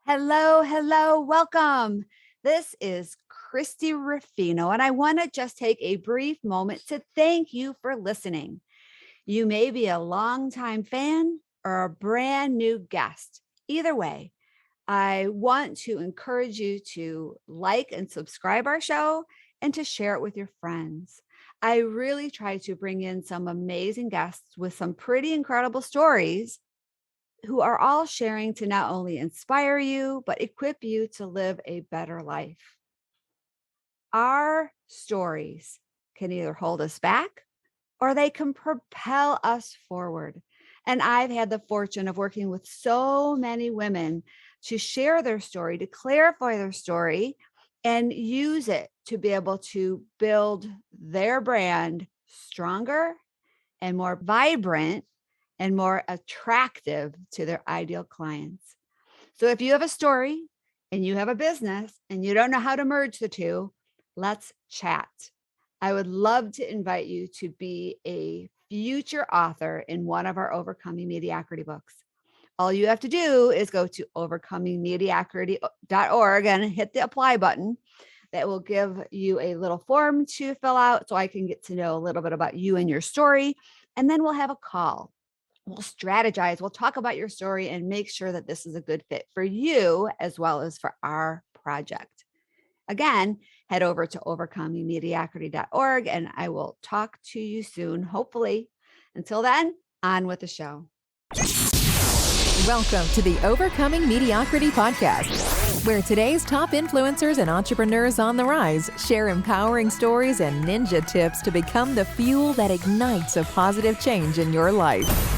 Hello, hello, welcome. This is Christy Ruffino, and I want to just take a brief moment to thank you for listening. You may be a longtime fan or a brand new guest. Either way, I want to encourage you to like and subscribe our show and to share it with your friends. I really try to bring in some amazing guests with some pretty incredible stories who are all sharing to not only inspire you, but equip you to live a better life. Our stories can either hold us back or they can propel us forward. And I've had the fortune of working with so many women to share their story, to clarify their story, and use it to be able to build their brand stronger and more vibrant and more attractive to their ideal clients. So if you have a story and you have a business and you don't know how to merge the two, let's chat. I would love to invite you to be a future author in one of our Overcoming Mediocrity books. All you have to do is go to overcomingmediocrity.org and hit the apply button. That will give you a little form to fill out so I can get to know a little bit about you and your story. And then we'll have a call. We'll strategize, we'll talk about your story and make sure that this is a good fit for you as well as for our project. Again, head over to overcomingmediocrity.org and I will talk to you soon, hopefully. Until then, on with the show. Welcome to the Overcoming Mediocrity podcast, where today's top influencers and entrepreneurs on the rise share empowering stories and ninja tips to become the fuel that ignites a positive change in your life.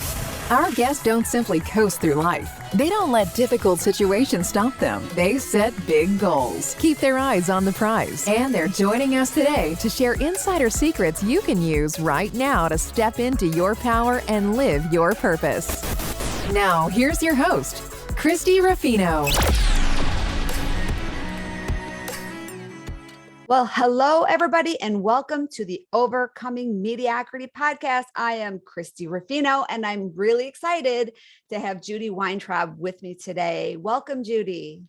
Our guests don't simply coast through life. They don't let difficult situations stop them. They set big goals, keep their eyes on the prize, and they're joining us today to share insider secrets you can use right now to step into your power and live your purpose. Now, here's your host, Christy Ruffino. Well, hello, everybody, and welcome to the Overcoming Mediocrity podcast. I am Christy Ruffino, and I'm really excited to have Judy Weintraub with me today. Welcome, Judy.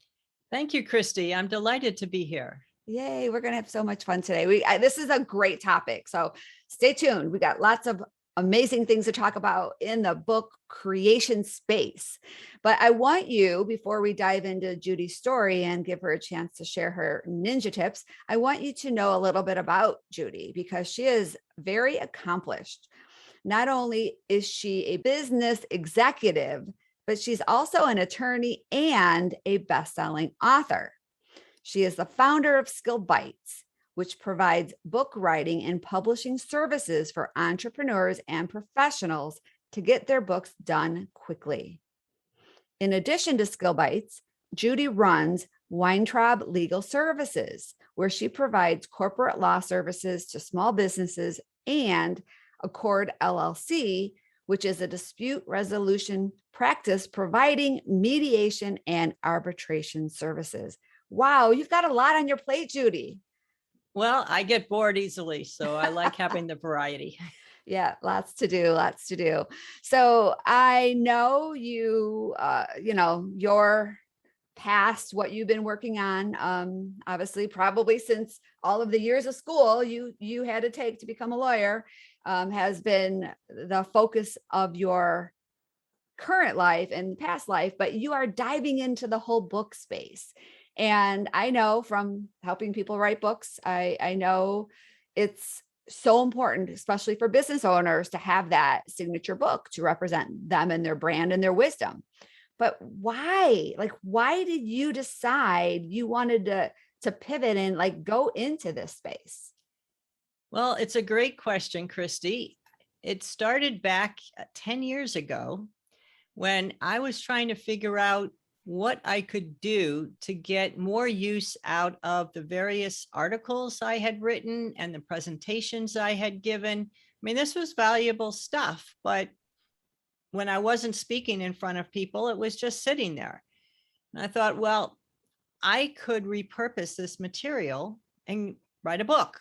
Thank you, Christy. I'm delighted to be here. Yay, we're going to have so much fun today. This is a great topic, so stay tuned. We got lots of amazing things to talk about in the book creation space. But I want you, before we dive into Judy's story and give her a chance to share her ninja tips, I want you to know a little bit about Judy because she is very accomplished. Not only is she a business executive, but she's also an attorney and a best-selling author. She is the founder of SkillBites, which provides book writing and publishing services for entrepreneurs and professionals to get their books done quickly. In addition to SkillBites, Judy runs Weintraub Legal Services, where she provides corporate law services to small businesses, and Accord LLC, which is a dispute resolution practice providing mediation and arbitration services. Wow, you've got a lot on your plate, Judy. Well, I get bored easily, so I like having the variety. Yeah, lots to do, lots to do. So I know you, your past, what you've been working on, obviously, probably since all of the years of school you had to take to become a lawyer, has been the focus of your current life and past life, but you are diving into the whole book space. And I know from helping people write books, I know it's so important, especially for business owners, to have that signature book to represent them and their brand and their wisdom. But why? Why did you decide you wanted to pivot and go into this space? Well, it's a great question, Christy. It started back 10 years ago when I was trying to figure out what I could do to get more use out of the various articles I had written and the presentations I had given. I mean, this was valuable stuff, but when I wasn't speaking in front of people, it was just sitting there. And I thought, well, I could repurpose this material and write a book.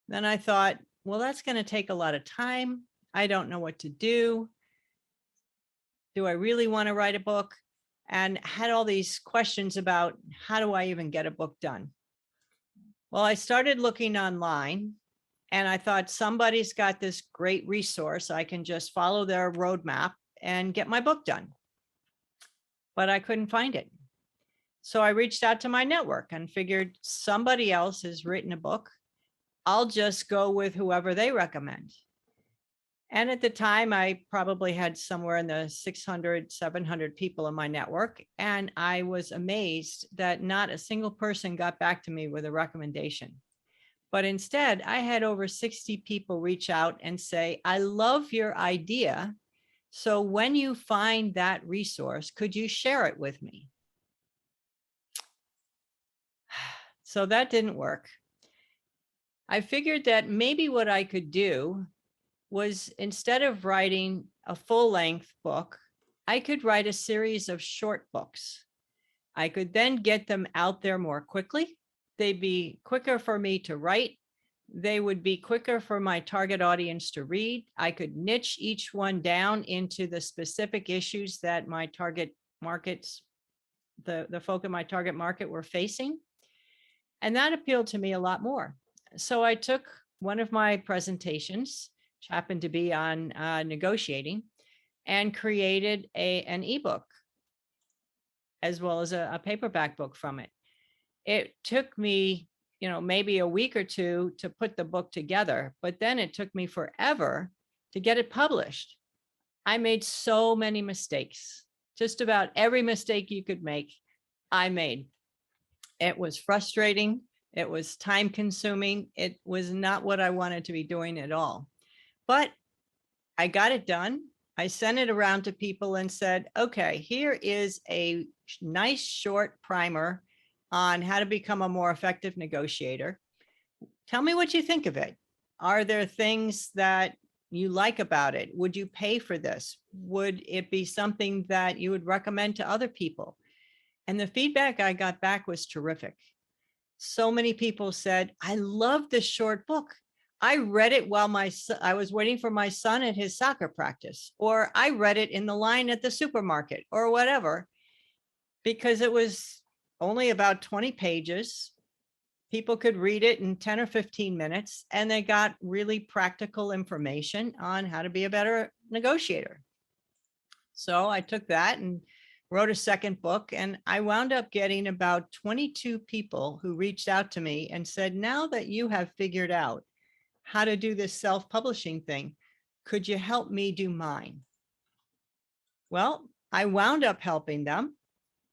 Then I thought, well, that's going to take a lot of time. I don't know what to do. Do I really want to write a book? and had all these questions about how do I even get a book done? Well, I started looking online and I thought somebody's got this great resource. I can just follow their roadmap and get my book done. But I couldn't find it. So I reached out to my network and figured somebody else has written a book. I'll just go with whoever they recommend. And at the time, I probably had somewhere in the 600, 700 people in my network. And I was amazed that not a single person got back to me with a recommendation. But instead, I had over 60 people reach out and say, I love your idea. So when you find that resource, could you share it with me? So that didn't work. I figured that maybe what I could do was, instead of writing a full-length book, I could write a series of short books. I could then get them out there more quickly. They'd be quicker for me to write. They would be quicker for my target audience to read. I could niche each one down into the specific issues that my target markets, the folk in my target market were facing. And that appealed to me a lot more. So I took one of my presentations, which happened to be on negotiating, and created an ebook as well as a paperback book from it. It took me, maybe a week or two to put the book together, but then it took me forever to get it published. I made so many mistakes. Just about every mistake you could make, I made. It was frustrating. It was time consuming. It was not what I wanted to be doing at all. But I got it done. I sent it around to people and said, okay, here is a nice short primer on how to become a more effective negotiator. Tell me what you think of it. Are there things that you like about it? Would you pay for this? Would it be something that you would recommend to other people? And the feedback I got back was terrific. So many people said, I love this short book. I read it while I was waiting for my son at his soccer practice, or I read it in the line at the supermarket or whatever, because it was only about 20 pages. People could read it in 10 or 15 minutes, and they got really practical information on how to be a better negotiator. So I took that and wrote a second book, and I wound up getting about 22 people who reached out to me and said, now that you have figured out how to do this self-publishing thing, could you help me do mine? Well, I wound up helping them,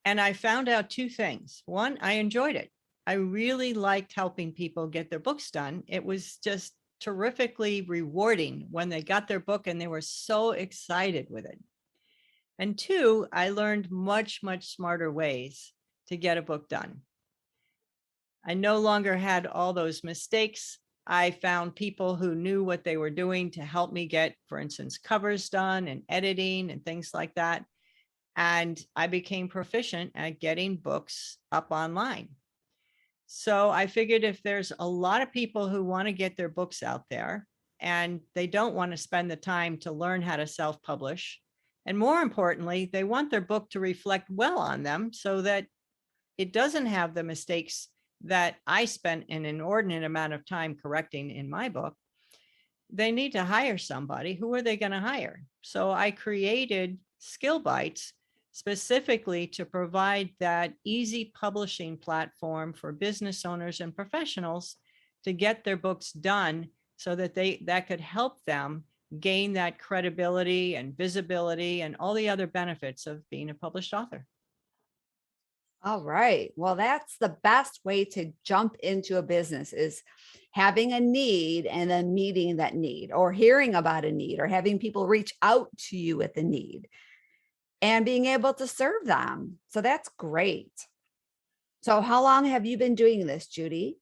and I found out two things. One, I enjoyed it. I really liked helping people get their books done. It was just terrifically rewarding when they got their book and they were so excited with it. And two, I learned much, much smarter ways to get a book done. I no longer had all those mistakes. I found people who knew what they were doing to help me get, for instance, covers done and editing and things like that. And I became proficient at getting books up online. So I figured if there's a lot of people who want to get their books out there and they don't want to spend the time to learn how to self-publish, and more importantly, they want their book to reflect well on them so that it doesn't have the mistakes that I spent an inordinate amount of time correcting in my book, they need to hire somebody. Who are they going to hire? So I created SkillBites specifically to provide that easy publishing platform for business owners and professionals to get their books done so that that could help them gain that credibility and visibility and all the other benefits of being a published author. All right. Well, that's the best way to jump into a business, is having a need and then meeting that need, or hearing about a need, or having people reach out to you with a need and being able to serve them. So that's great. So how long have you been doing this, Judy?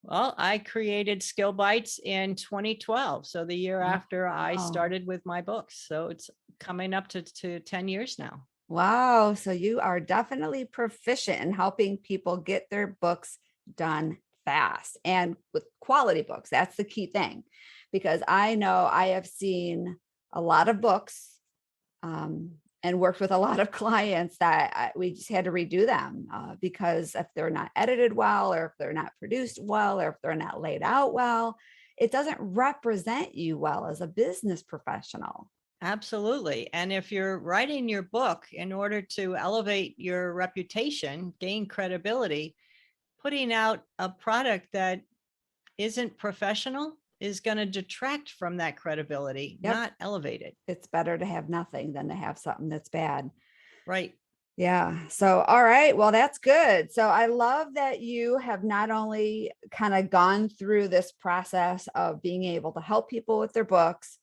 Well, I created SkillBites in 2012. So the year after I started with my books. So it's coming up to 10 years now. Wow. So you are definitely proficient in helping people get their books done fast and with quality books. That's the key thing, because I know I have seen a lot of books, and worked with a lot of clients that we just had to redo them because if they're not edited well, or if they're not produced well, or if they're not laid out well, it doesn't represent you well as a business professional. Absolutely. And if you're writing your book in order to elevate your reputation, gain credibility, putting out a product that isn't professional is going to detract from that credibility, Yep. not elevate it. It's better to have nothing than to have something that's bad. Right. Yeah. So, all right. Well, that's good. So I love that you have not only kind of gone through this process of being able to help people with their books,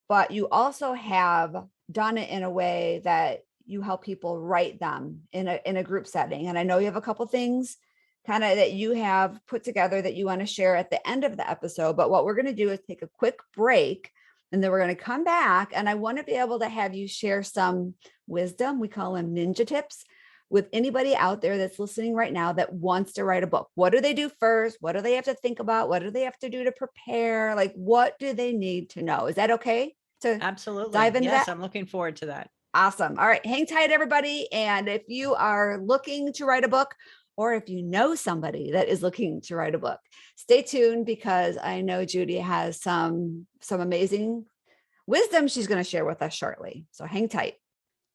but you also have done it in a way that you help people write them in a group setting. And I know you have a couple things kind of that you have put together that you want to share at the end of the episode. But what we're going to do is take a quick break, and then we're going to come back. And I want to be able to have you share some wisdom. We call them ninja tips with anybody out there that's listening right now that wants to write a book. What do they do first? What do they have to think about? What do they have to do to prepare? Like, what do they need to know? Is that okay to Absolutely. dive into Yes, that? I'm looking forward to that. Awesome. All right. Hang tight, everybody. And if you are looking to write a book, or if you know somebody that is looking to write a book, stay tuned, because I know Judy has some amazing wisdom she's going to share with us shortly. So hang tight.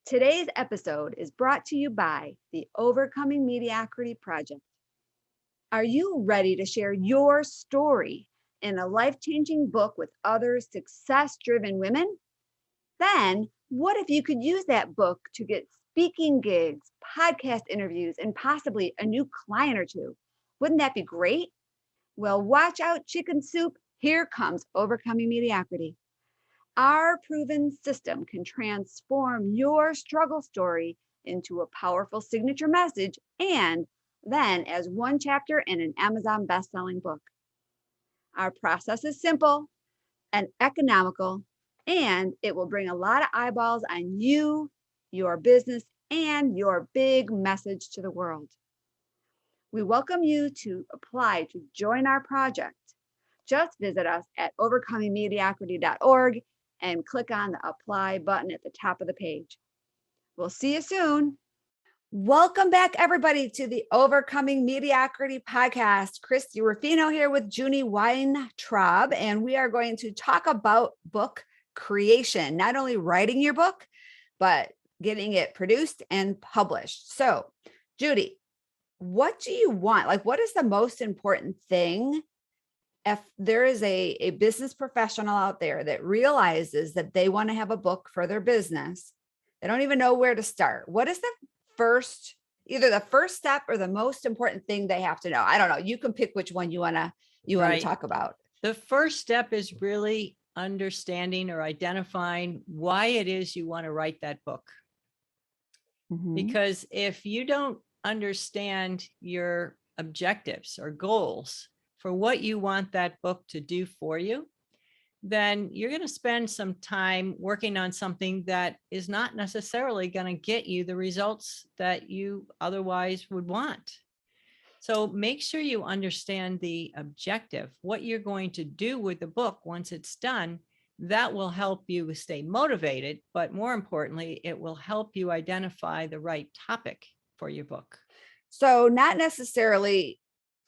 Today's episode is brought to you by the Overcoming Mediocrity Project. Are you ready to share your story in a life-changing book with other success-driven women? Then what if you could use that book to get speaking gigs, podcast interviews, and possibly a new client or two? Wouldn't that be great? Well, watch out, chicken soup. Here comes Overcoming Mediocrity. Our proven system can transform your struggle story into a powerful signature message, and then as one chapter in an Amazon best-selling book. Our process is simple and economical, and it will bring a lot of eyeballs on you, your business, and your big message to the world. We welcome you to apply to join our project. Just visit us at overcomingmediocrity.org and click on the apply button at the top of the page. We'll see you soon. Welcome back, everybody, to the Overcoming Mediocrity podcast. Christy Ruffino here with Judy Weintraub, and we are going to talk about book creation, not only writing your book, but getting it produced and published. So, Judy, what do you want? Like, what is the most important thing if there is a business professional out there that realizes that they want to have a book for their business? They don't even know where to start. What is either the first step or the most important thing they have to know? I don't know. You can pick which one you want to talk about. The first step is really understanding or identifying why it is you want to write that book. Mm-hmm. Because if you don't understand your objectives or goals for what you want that book to do for you, then you're going to spend some time working on something that is not necessarily going to get you the results that you otherwise would want. So make sure you understand the objective, what you're going to do with the book once it's done. That will help you stay motivated, but more importantly, it will help you identify the right topic for your book. So not necessarily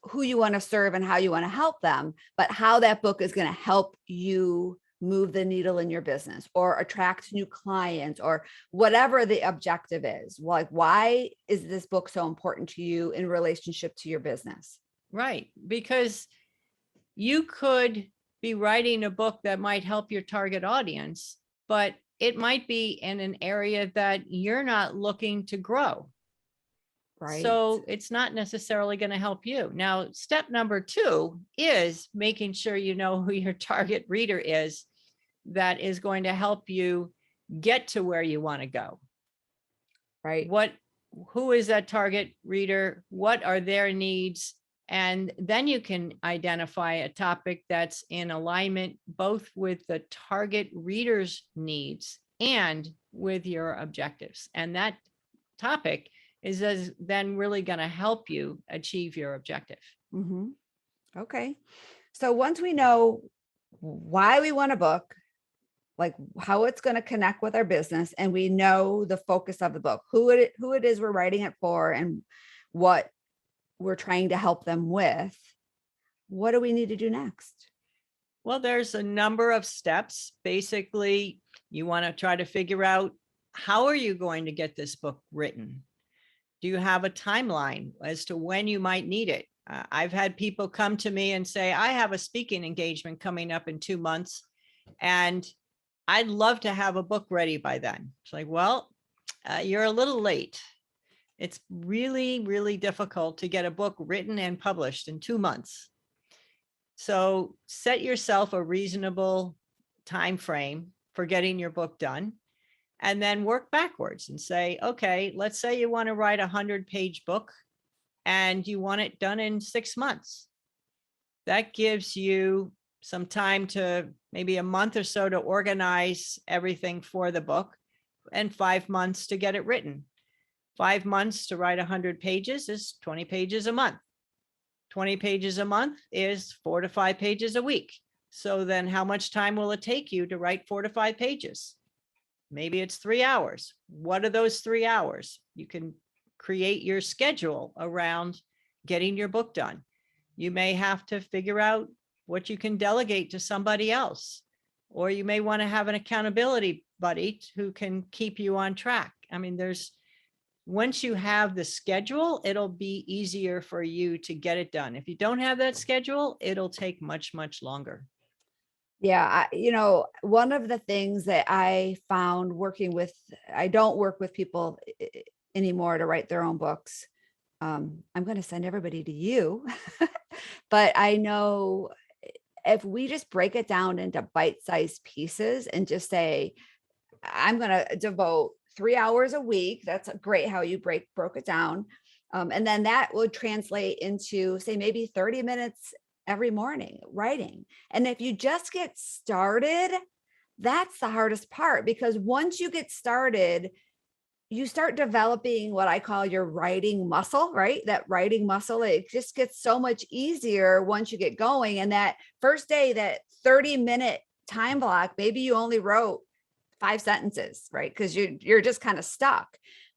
who you want to serve and how you want to help them, but how that book is going to help you move the needle in your business or attract new clients or whatever the objective is. Like, why is this book so important to you in relationship to your business? Right. Because you could be writing a book that might help your target audience, but it might be in an area that you're not looking to grow. Right. So it's not necessarily going to help you. Now, step number 2 is making sure you know who your target reader is that is going to help you get to where you want to go. Right. Who is that target reader? What are their needs? And then you can identify a topic that's in alignment both with the target reader's needs and with your objectives. And that topic is then really going to help you achieve your objective. Mm-hmm. Okay. So once we know why we want a book, like how it's going to connect with our business, and we know the focus of the book, who it is we're writing it for, and what we're trying to help them with, what do we need to do next? Well, there's a number of steps. Basically, you want to try to figure out, how are you going to get this book written? Do you have a timeline as to when you might need it? I've had people come to me and say, I have a speaking engagement coming up in 2 months, and I'd love to have a book ready by then. It's like, well, you're a little late. It's really, really difficult to get a book written and published in 2 months. So set yourself a reasonable time frame for getting your book done, and then work backwards and say, okay, let's say you want to write a 100-page book and you want it done in 6 months. That gives you some time, to maybe a month or so to organize everything for the book, and 5 months to get it written. 5 months to write 100 pages is 20 pages a month. 20 pages a month is 4 to 5 pages a week. So then how much time will it take you to write 4 to 5 pages? Maybe it's 3 hours. What are those 3 hours? You can create your schedule around getting your book done. You may have to figure out what you can delegate to somebody else, or you may want to have an accountability buddy who can keep you on track. I mean, once you have the schedule, it'll be easier for you to get it done. If you don't have that schedule, it'll take much, much longer. Yeah, one of the things that I found I don't work with people anymore to write their own books. I'm going to send everybody to you, but I know if we just break it down into bite-sized pieces and just say, I'm going to devote 3 hours a week. That's great how you broke it down. And then that would translate into, say, maybe 30 minutes every morning writing. And if you just get started, that's the hardest part, because once you get started, you start developing what I call your writing muscle, right? That writing muscle, it just gets so much easier once you get going. And that first day, that 30-minute time block, maybe you only wrote 5 sentences, right? Because you're just kind of stuck.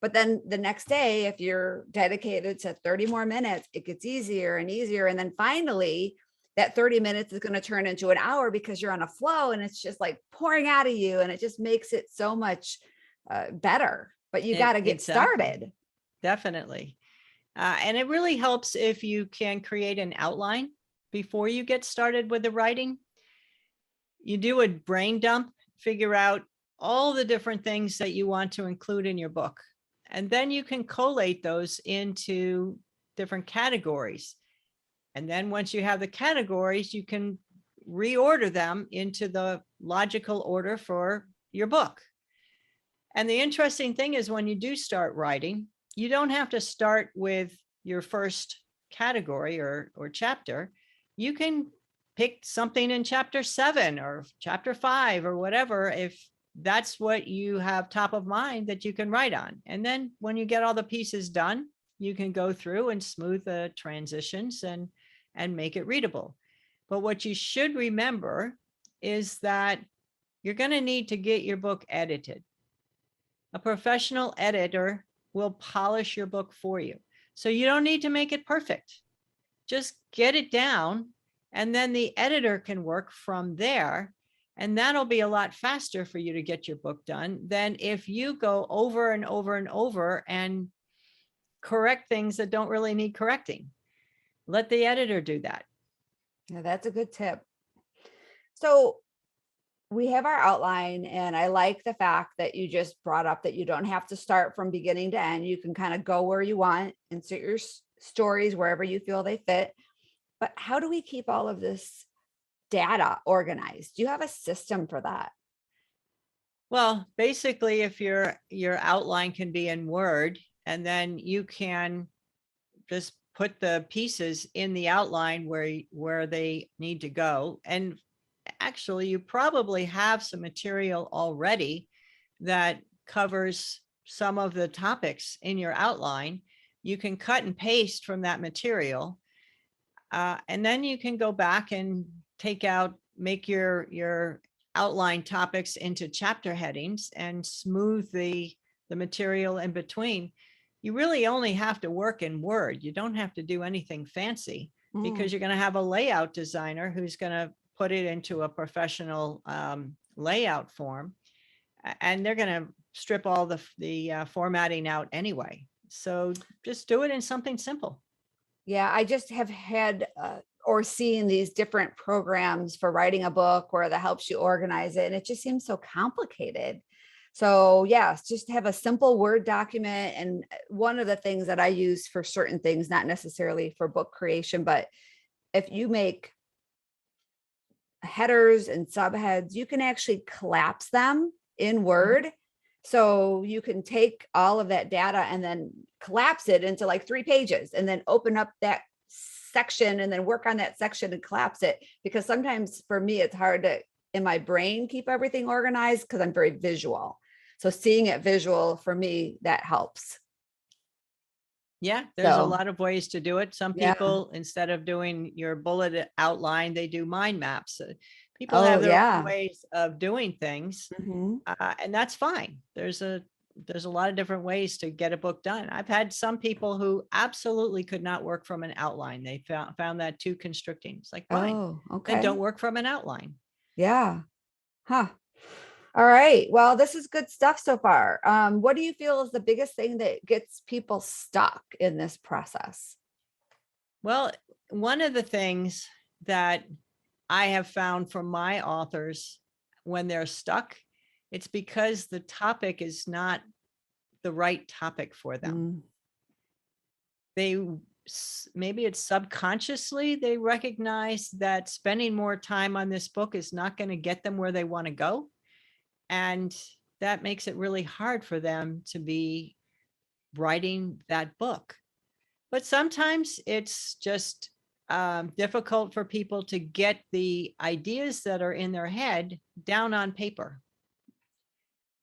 But then the next day, if you're dedicated to 30 more minutes, it gets easier and easier. And then finally, that 30 minutes is going to turn into an hour, because you're on a flow and it's just like pouring out of you. And it just makes it so much better. But you got to get started. Definitely. And it really helps if you can create an outline before you get started with the writing. You do a brain dump, figure out all the different things that you want to include in your book. And then you can collate those into different categories. And then once you have the categories, you can reorder them into the logical order for your book. And the interesting thing is, when you do start writing, you don't have to start with your first category or chapter. You can pick something in chapter 7 or chapter 5 or whatever, if that's what you have top of mind that you can write on. And then when you get all the pieces done, you can go through and smooth the transitions and make it readable. But what you should remember is that you're going to need to get your book edited. A professional editor will polish your book for you. So you don't need to make it perfect. Just get it down, and then the editor can work from there. And that'll be a lot faster for you to get your book done than if you go over and over and over and correct things that don't really need correcting. Let the editor do that. Yeah, that's a good tip. So we have our outline, and I like the fact that you just brought up that you don't have to start from beginning to end. You can kind of go where you want, insert your stories wherever you feel they fit. But how do we keep all of this data organized? Do you have a system for that? Well, basically, if your outline can be in Word, and then you can just put the pieces in the outline where they need to go. And actually, you probably have some material already that covers some of the topics in your outline. You can cut and paste from that material. And then you can go back and make your outline topics into chapter headings and smooth the material in between, you really only have to work in Word. You don't have to do anything fancy because you're going to have a layout designer who's going to put it into a professional layout form, and they're going to strip all the formatting out anyway. So just do it in something simple. Yeah, I just have had or seen these different programs for writing a book where that helps you organize it. And it just seems so complicated. So yes, just have a simple Word document. And one of the things that I use for certain things, not necessarily for book creation, but if you make headers and subheads, you can actually collapse them in Word. So you can take all of that data and then collapse it into like 3 pages and then open up that section and then work on that section and collapse it. Because sometimes for me, it's hard to, in my brain, keep everything organized because I'm very visual. So seeing it visual for me, that helps. Yeah, there's a So, lot of ways to do it. Some yeah. people, instead of doing your bullet outline, they do mind maps. People have Oh, their own yeah. ways of doing things, Mhm. and that's fine. There's a lot of different ways to get a book done. I've had some people who absolutely could not work from an outline. They found that too constricting. It's like, fine, Oh, then don't okay. work from an outline. Yeah. Huh. All right. Well, this is good stuff so far. What do you feel is the biggest thing that gets people stuck in this process? Well, one of the things that I have found from my authors when they're stuck, it's because the topic is not the right topic for them. Mm. Maybe it's subconsciously they recognize that spending more time on this book is not going to get them where they want to go. And that makes it really hard for them to be writing that book. But sometimes it's just difficult for people to get the ideas that are in their head down on paper.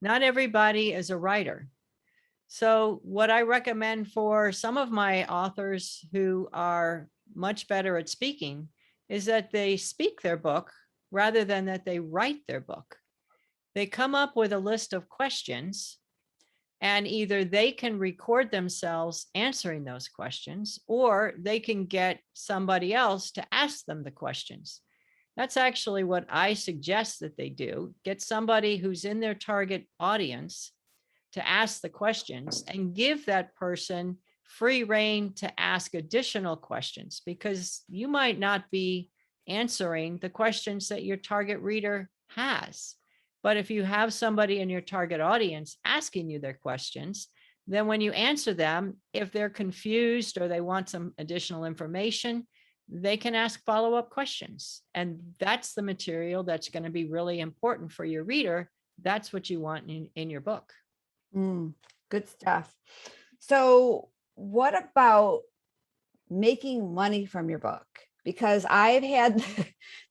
Not everybody is a writer. So what I recommend for some of my authors who are much better at speaking is that they speak their book rather than that they write their book. They come up with a list of questions, and either they can record themselves answering those questions, or they can get somebody else to ask them the questions. That's actually what I suggest that they do. Get somebody who's in their target audience to ask the questions and give that person free rein to ask additional questions, because you might not be answering the questions that your target reader has. But if you have somebody in your target audience asking you their questions, then when you answer them, if they're confused or they want some additional information, they can ask follow-up questions. And that's the material that's going to be really important for your reader. That's what you want in your book. Good stuff. So what about making money from your book? Because I've had,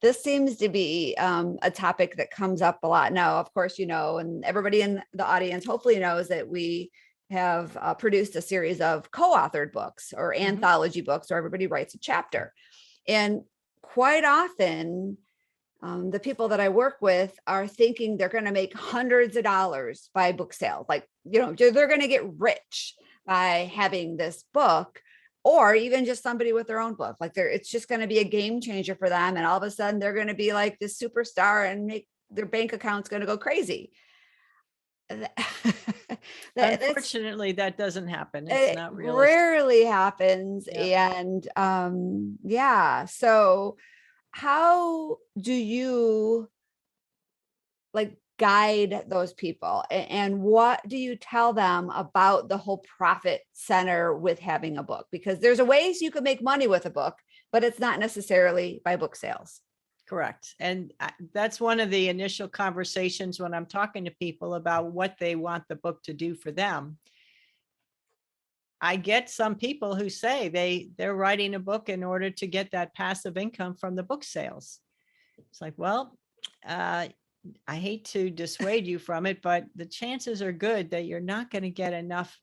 this seems to be a topic that comes up a lot now. Of course, you know, and everybody in the audience hopefully knows that we have produced a series of co-authored books or anthology books where everybody writes a chapter. And quite often, the people that I work with are thinking they're going to make hundreds of dollars by book sales. Like, you know, they're going to get rich by having this book, or even just somebody with their own book. Like it's just going to be a game changer for them. And all of a sudden they're going to be like this superstar and make their bank account's going to go crazy. Unfortunately, that doesn't happen. It's not realistic. Rarely happens. Yeah. And yeah. So how do you like guide those people, and what do you tell them about the whole profit center with having a book? Because there's a ways you could make money with a book, but it's not necessarily by book sales. Correct. And that's one of the initial conversations when I'm talking to people about what they want the book to do for them. I get some people who say they're writing a book in order to get that passive income from the book sales. It's like, well, I hate to dissuade you from it, but the chances are good that you're not going to get enough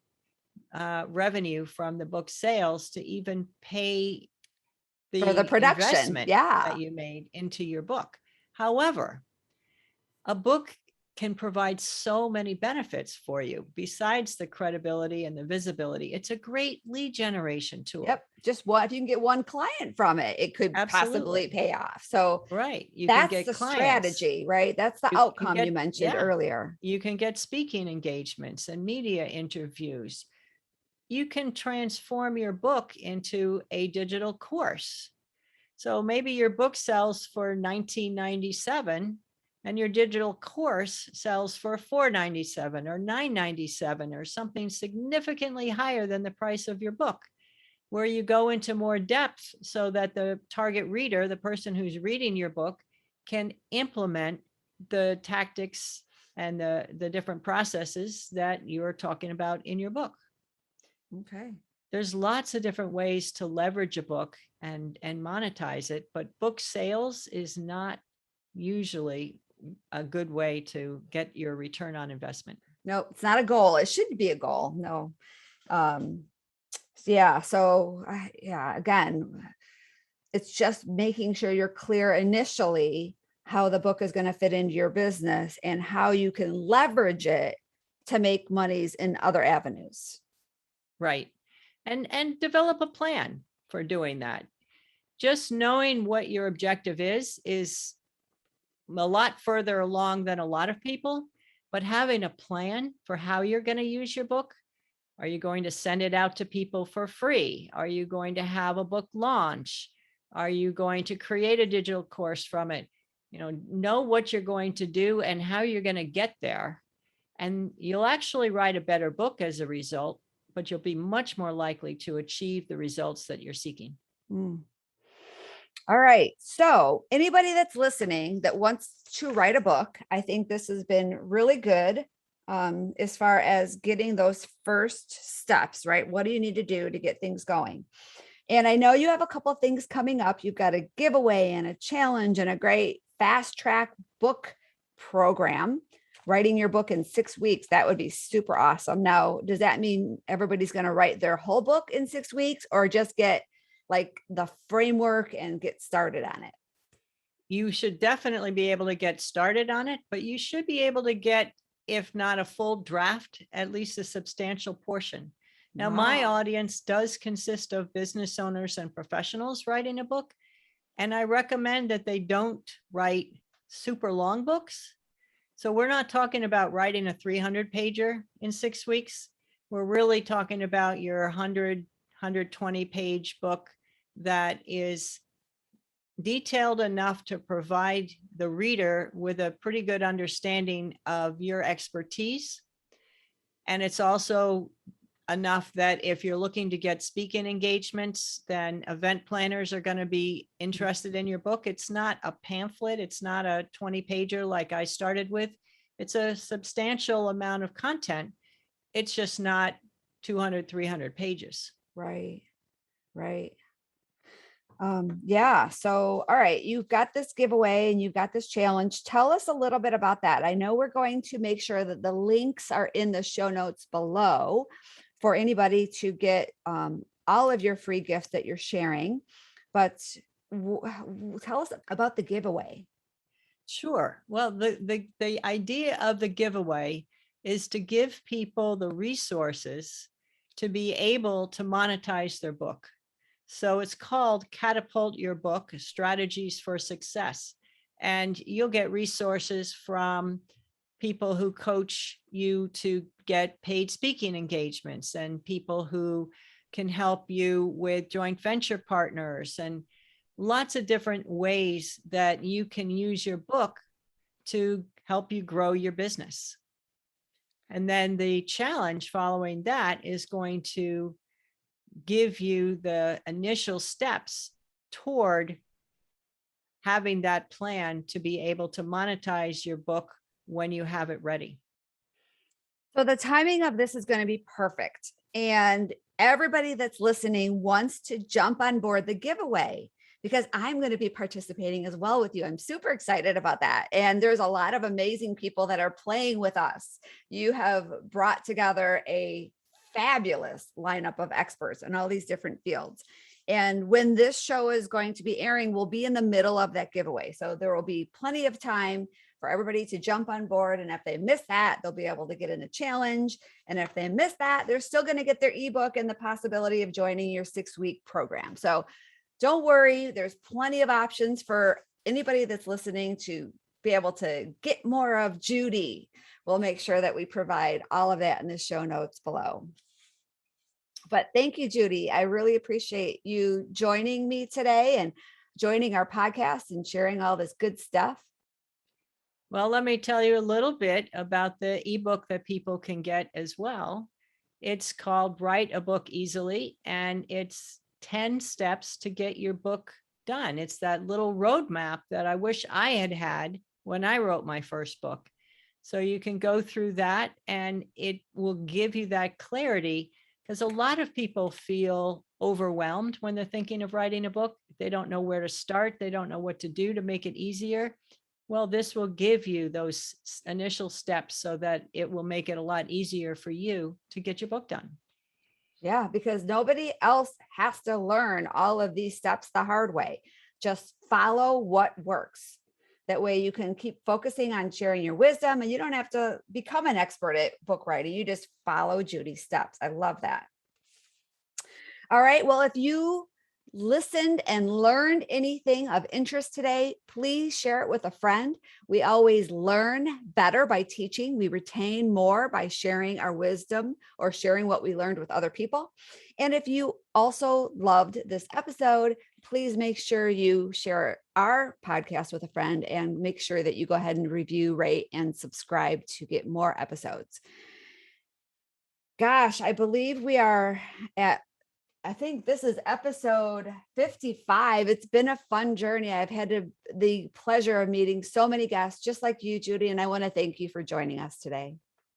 revenue from the book sales to even pay For the production. investment Yeah. that you made into your book. However, A book can provide so many benefits for you besides the credibility and the visibility. It's a great lead generation tool. Yep. Just what if you can get one client from it, it could possibly Absolutely. pay off. So Right. You can that's get the clients. strategy, right? That's the You can outcome you get, mentioned yeah, earlier. you can get speaking engagements and media interviews. You can transform your book into a digital course. So maybe your book sells for $19.97 and your digital course sells for $4.97 or $9.97 or something significantly higher than the price of your book, where you go into more depth so that the target reader, the person who's reading your book, can implement the tactics and the different processes that you're talking about in your book. Okay. There's lots of different ways to leverage a book and monetize it, but book sales is not usually a good way to get your return on investment. No, it's not a goal. It shouldn't be a goal. No. Yeah. So yeah, again, it's just making sure you're clear initially how the book is going to fit into your business and how you can leverage it to make monies in other avenues. Right. And develop a plan for doing that. Just knowing what your objective is a lot further along than a lot of people, but having a plan for how you're going to use your book. Are you going to send it out to people for free? Are you going to have a book launch? Are you going to create a digital course from it? Know what you're going to do and how you're going to get there. And you'll actually write a better book as a result, but you'll be much more likely to achieve the results that you're seeking. Mm. All right. So anybody that's listening that wants to write a book, I think this has been really good as far as getting those first steps, right? What do you need to do to get things going? And I know you have a couple of things coming up. You've got a giveaway and a challenge and a great fast track book program, writing your book in 6 weeks. That would be super awesome. Now, does that mean everybody's going to write their whole book in 6 weeks or just get like the framework and get started on it? You should definitely be able to get started on it, but you should be able to get, if not a full draft, at least a substantial portion. Now, my Wow. audience does consist of business owners and professionals writing a book, and I recommend that they don't write super long books. So we're not talking about writing a 300 pager in 6 weeks. We're really talking about your 120 page book that is detailed enough to provide the reader with a pretty good understanding of your expertise. And it's also enough that if you're looking to get speaking engagements, then event planners are going to be interested in your book. It's not a pamphlet. It's not a 20 pager like I started with. It's a substantial amount of content. It's just not 200, 300 pages. Right. Right. Yeah. So, all right, you've got this giveaway and you've got this challenge. Tell us a little bit about that. I know we're going to make sure that the links are in the show notes below for anybody to get all of your free gifts that you're sharing. But tell us about the giveaway. Sure. Well, the idea of the giveaway is to give people the resources to be able to monetize their book. So it's called Catapult Your Book, Strategies for Success. And you'll get resources from people who coach you to get paid speaking engagements and people who can help you with joint venture partners and lots of different ways that you can use your book to help you grow your business. And then the challenge following that is going to give you the initial steps toward having that plan to be able to monetize your book when you have it ready. So the timing of this is going to be perfect. And everybody that's listening wants to jump on board the giveaway because I'm going to be participating as well with you. I'm super excited about that. And there's a lot of amazing people that are playing with us. You have brought together a fabulous lineup of experts in all these different fields. And when this show is going to be airing, we'll be in the middle of that giveaway. So there will be plenty of time for everybody to jump on board. And if they miss that, they'll be able to get in a challenge. And if they miss that, they're still going to get their ebook and the possibility of joining your 6-week program. So don't worry, there's plenty of options for anybody that's listening to be able to get more of Judy. We'll make sure that we provide all of that in the show notes below. But thank you, Judy. I really appreciate you joining me today and joining our podcast and sharing all this good stuff. Well, let me tell you a little bit about the ebook that people can get as well. It's called Write a Book Easily, and it's 10 steps to get your book done. It's that little roadmap that I wish I had had when I wrote my first book. So you can go through that and it will give you that clarity, because a lot of people feel overwhelmed when they're thinking of writing a book. They don't know where to start. They don't know what to do to make it easier. Well, this will give you those initial steps so that it will make it a lot easier for you to get your book done. Yeah, because nobody else has to learn all of these steps the hard way. Just follow what works. That way you can keep focusing on sharing your wisdom, and you don't have to become an expert at book writing. You just follow Judy's steps. I love that. All right. Well, if you listened and learned anything of interest today, please share it with a friend. We always learn better by teaching. We retain more by sharing our wisdom or sharing what we learned with other people. And if you also loved this episode, please make sure you share our podcast with a friend and make sure that you go ahead and review, rate, and subscribe to get more episodes. Gosh, I believe we are at, I think this is episode 55. It's been a fun journey. I've had the pleasure of meeting so many guests just like you, Judy, and I want to thank you for joining us today.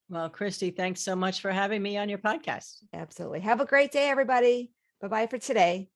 Well, Christy, thanks so much for having me on your podcast. Absolutely. Have a great day, everybody. Bye-bye for today.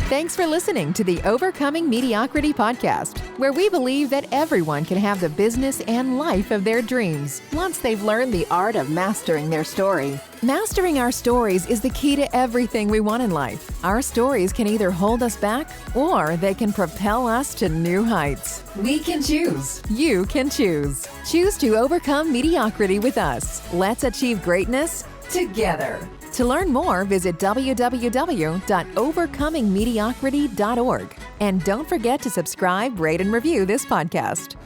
Thanks for listening to the Overcoming Mediocrity podcast, where we believe that everyone can have the business and life of their dreams once they've learned the art of mastering their story. Mastering our stories is the key to everything we want in life. Our stories can either hold us back or they can propel us to new heights. We can choose. You can choose. Choose to overcome mediocrity with us. Let's achieve greatness together. To learn more, visit www.overcomingmediocrity.org. And don't forget to subscribe, rate, and review this podcast.